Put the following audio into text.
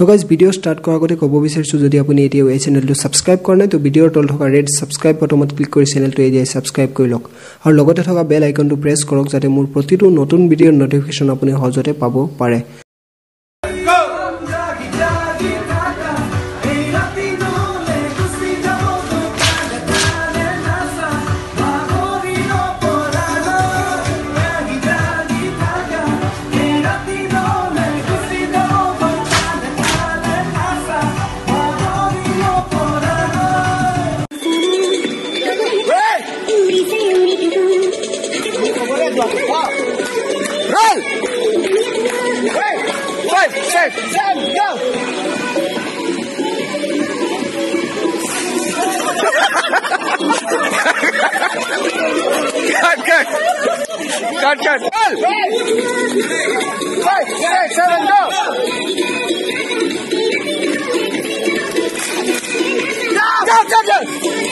তো guys video start কৰাৰ আগতে ক'ব বিচাৰিছো যদি আপুনি এতিয়া এই চেনেলটো সাবস্ক্ৰাইব কৰা নাই তো ভিডিওৰ তলত থকা ৰেড সাবস্ক্ৰাইব বটনত ক্লিক কৰি চেনেলটো এই সাবস্ক্ৰাইব কৰি লওক আৰু লগতে থকা বেল আইকনটো প্ৰেছ কৰক যাতে মোৰ প্ৰতিটো নতুন ভিডিওৰ নটিফিকেশন আপুনি সহজতে পাব পাৰে Roll! 5, 6, 7, go! Cut! Roll! 5, 6, 7, go! Go!